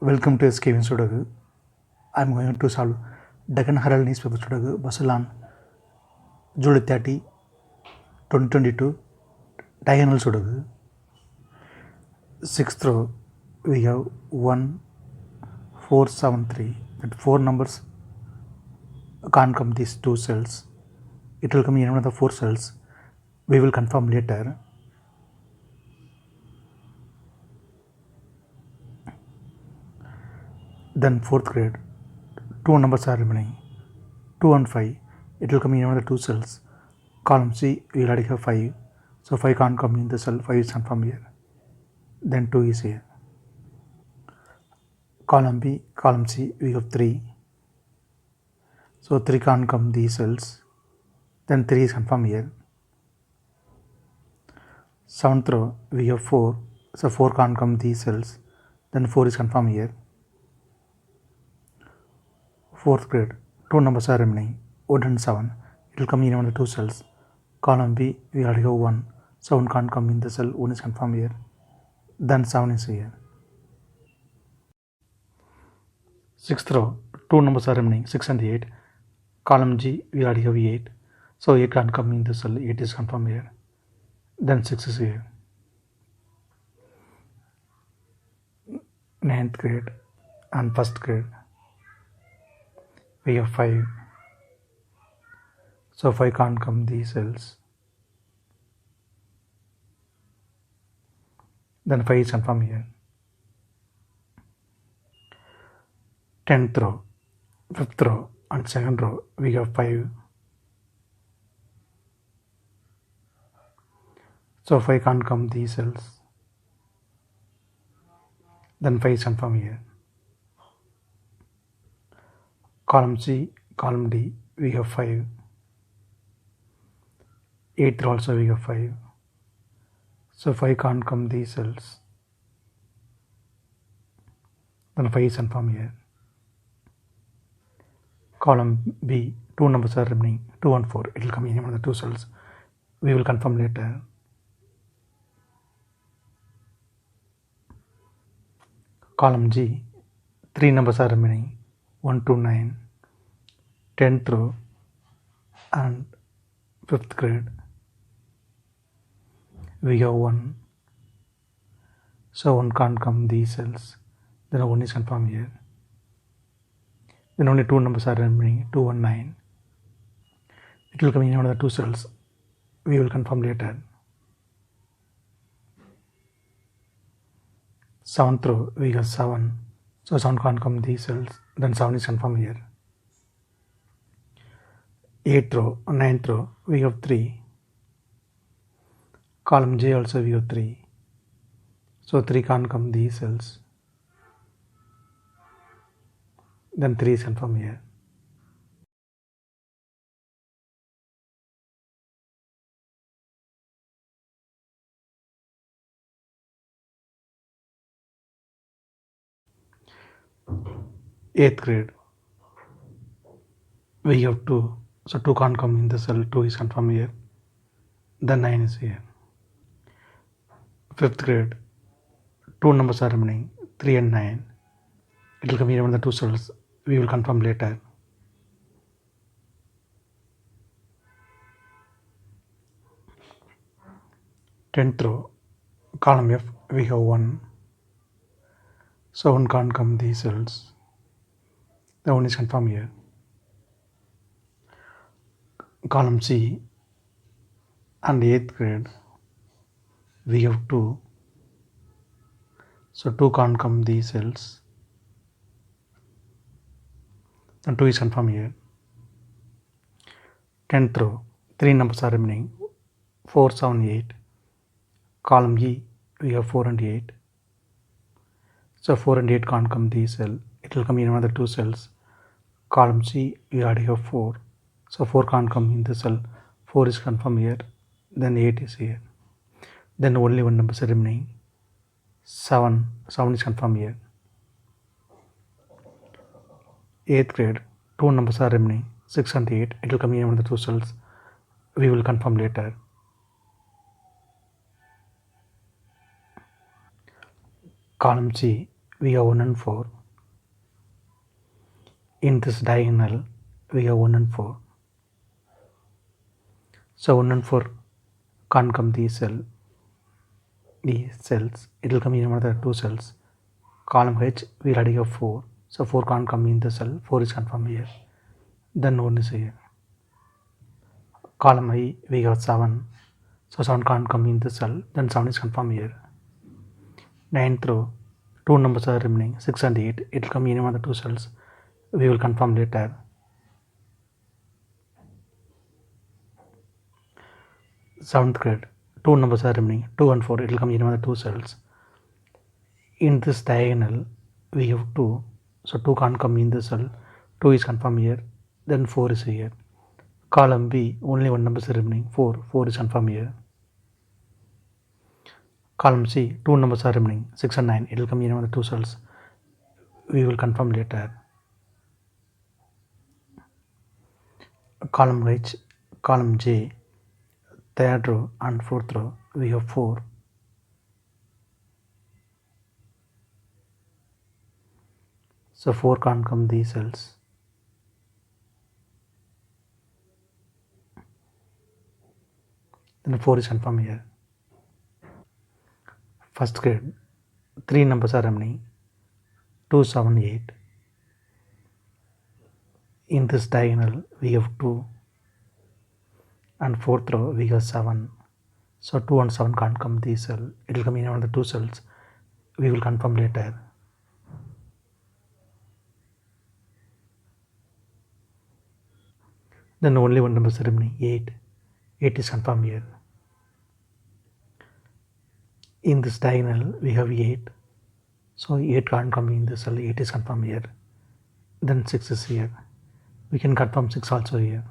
Welcome to SkVm Sudoku. I am going to solve Deccan Herald newspaper Sudoku Basalan July 30, 2022 diagonal Sudoku. Sixth row we have 1, 4, 7, 3. That 4 numbers can't come these 2 cells. It will come in one of the 4 cells. We will confirm later. Then 4th grade, 2 numbers are remaining, 2 and 5. It will come in one of the 2 cells. Column C, we already have 5. So 5 can't come in the cell, 5 is confirmed here. Then 2 is here. Column B, column C, we have 3. So 3 can't come these cells. Then 3 is confirmed here. 7th row, we have 4. So 4 can't come these cells. Then 4 is confirmed here. 4th grade, 2 numbers are remaining, 1 and 7. It will come in one of the 2 cells. Column B, we already have 1. So 1 can't come in the cell, 1 is confirmed here. Then 7 is here. 6th row, 2 numbers are remaining, 6 and 8. Column G, we already have 8. So 8 can't come in the cell, 8 is confirmed here. Then 6 is here. 9th grade and 1st grade, we have 5. So 5 can't come these cells. Then 5 is confirmed here. 10th row, 5th row and 2nd row, we have 5. So 5 can't come these cells. Then 5 is confirmed here. Column C, column D, we have 5. 8th row also we have 5. So 5 can't come these cells. Then 5 is confirmed here. Column B, 2 numbers are remaining, 2 and 4. It will come in one of the 2 cells. We will confirm later. Column G, 3 numbers are remaining, 1 to 9. 10th row and 5th grade, we have 1. So 1 can't come these cells. Then 1 is confirmed here. Then only 2 numbers are remaining, 2 and 9. It will come in one of the 2 cells. We will confirm later. 7th row, we have 7. So 7 can't come these cells. Then 7 is confirmed here. 8th row, 9th row, we have 3. Column J also we have 3. So 3 can't come these cells. Then 3 is confirmed here. Eighth grade, we have 2. So 2 can't come in the cell, 2 is confirmed here. Then 9 is here. 5th grade, 2 numbers are remaining, 3 and 9. It will come in one of the 2 cells. We will confirm later. Tenth row, column F, we have 1. So 1 can't come these cells. The 1 is confirmed here. Column C and 8th grade, we have 2. So 2 can't come these cells. And 2 is confirmed here. 10th row, 3 numbers are remaining, 4, 7, 8. Column E, we have 4 and 8. So 4 and 8 can't come these cells. It will come in one of the 2 cells. Column C, we already have 4. So 4 can't come in the cell. 4 is confirmed here. Then 8 is here. Then only 1 number is remaining. 7. 7 is confirmed here. 8th grade, 2 numbers are remaining, 6 and 8. It will come in one of the 2 cells. We will confirm later. Column C, we have 1 and 4. In this diagonal, we have 1 and 4. So 1 and 4 can't come these cells. It will come in another 2 cells. Column H, we already have 4. So 4 can't come in the cell. 4 is confirmed here. Then 1 is here. Column I, we have 7. So 7 can't come in the cell. Then 7 is confirmed here. 9th row, 2 numbers are remaining, 6 and 8. It will come in one of the 2 cells. We will confirm later. 7th grade, 2 numbers are remaining, 2 and 4. It will come in one of the 2 cells. In this diagonal, we have 2. So 2 can't come in the cell. 2 is confirmed here. Then 4 is here. Column B, only 1 number is remaining, 4. 4 is confirmed here. Column C, 2 numbers are remaining, 6 and 9. It will come in one of the 2 cells. We will confirm later. Column H, column J, 3rd row and 4th row, we have 4. So 4 can't come these cells. Then 4 is confirmed here. First grade, 3 numbers are remaining, 2, 7, 8. In this diagonal, we have 2. And 4th row, we have 7. So 2 and 7 can't come these cells. It will come in one of the 2 cells. We will confirm later. Then only 1 number is remaining, 8. 8 is confirmed here. In this diagonal, we have 8. So 8 can't come in this cell. 8 is confirmed here. Then 6 is here. We can confirm 6 also here.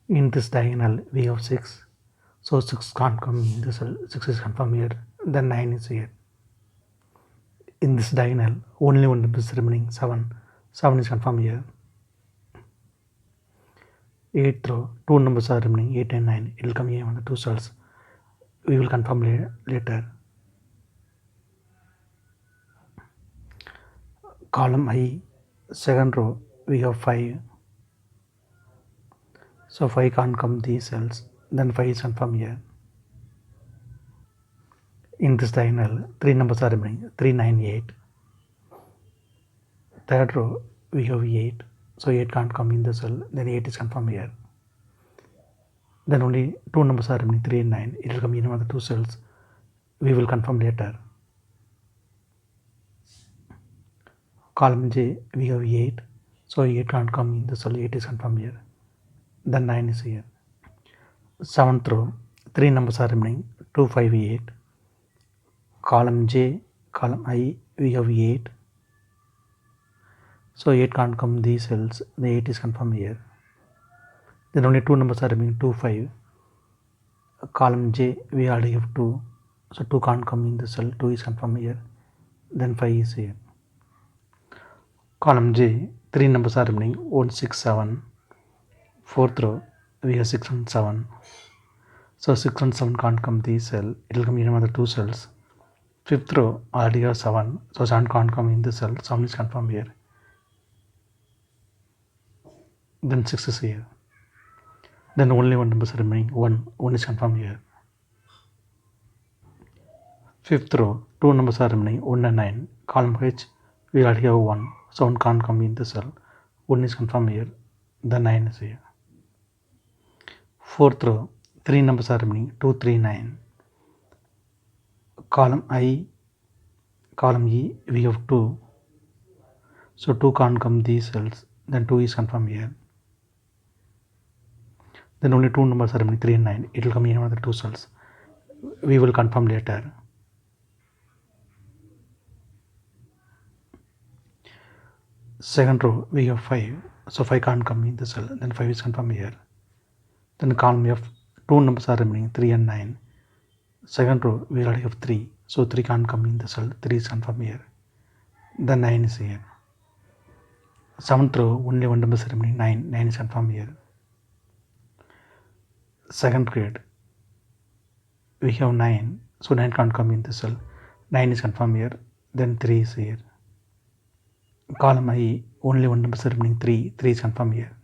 In this diagonal, we have 6. So 6 can't come in this cell. 6 is confirmed here. Then 9 is here. In this diagonal, only 1 number is remaining, 7. 7 is confirmed here. 8th row, 2 numbers are remaining, 8 and 9. It will come here on the 2 cells. We will confirm later. Column I, 2nd row, we have 5. So 5 can't come these cells. Then 5 is confirmed here. In this diagonal, 3 numbers are remaining, 3, 9, 8. 3rd row, we have 8. So 8 can't come in the cell. Then 8 is confirmed here. Then only 2 numbers are remaining, 3 and 9. It will come in one of the 2 cells. We will confirm later. Column J, we have 8. So 8 can't come in the cell. 8 is confirmed here. Then 9 is here. 7th row, 3 numbers are remaining, 2, 5, 8. Column J, column I, we have 8. So 8 can't come these cells. The 8 is confirmed here. Then only 2 numbers are remaining, 2, 5. Column J, we already have 2. So 2 can't come in the cell. 2 is confirmed here. Then 5 is here. Column J, 3 numbers are remaining, 1, 6, 7. 4th row, we have 6 and 7. So 6 and 7 can't come these cell. It will come in another 2 cells. 5th row, already have 7. So 7 can't come in the cell. 7 is confirmed here. Then 6 is here. Then only 1 number is remaining, 1. 1 is confirmed here. 5th row, 2 numbers are remaining, 1 and 9. Column H, we already have 1. So 1 can't come in the cell. 1 is confirmed here. Then 9 is here. 4th row, 3 numbers are remaining, 2, 3, 9. Column I, column E, we have 2. So 2 can't come these cells. Then 2 is confirmed here. Then only 2 numbers are remaining, 3 and 9. It will come in another 2 cells. We will confirm later. Second row, we have 5. So 5 can't come in the cell. Then 5 is confirmed here. Then column F, 2 numbers are remaining, 3 and 9. Second row, we already have 3. So 3 can't come in the cell. 3 is confirmed here. Then 9 is here. 7th row, only 1 number is remaining, 9. 9 is confirmed here. 2nd grade, we have 9. So 9 can't come in the cell. 9 is confirmed here. then 3 is here. Column I, only one number remaining 3, 3 is confirmed here.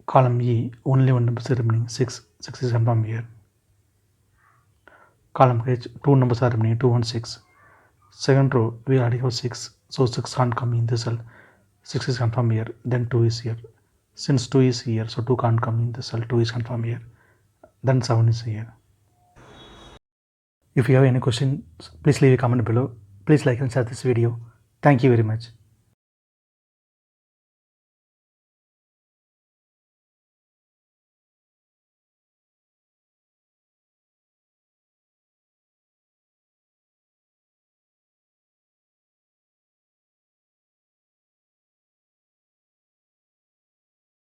Column E, only one number remaining 6, 6 is confirmed here. Column H, two numbers are remaining 2 and 6. Second row, we already have 6, so 6 can't come in this cell. 6 is confirmed here, then 2 is here. Since 2 is here, so 2 can't come in the cell, 2 is confirmed here. Then 7 is here. If you have any questions, please leave a comment below. Please like and share this video. Thank you very much.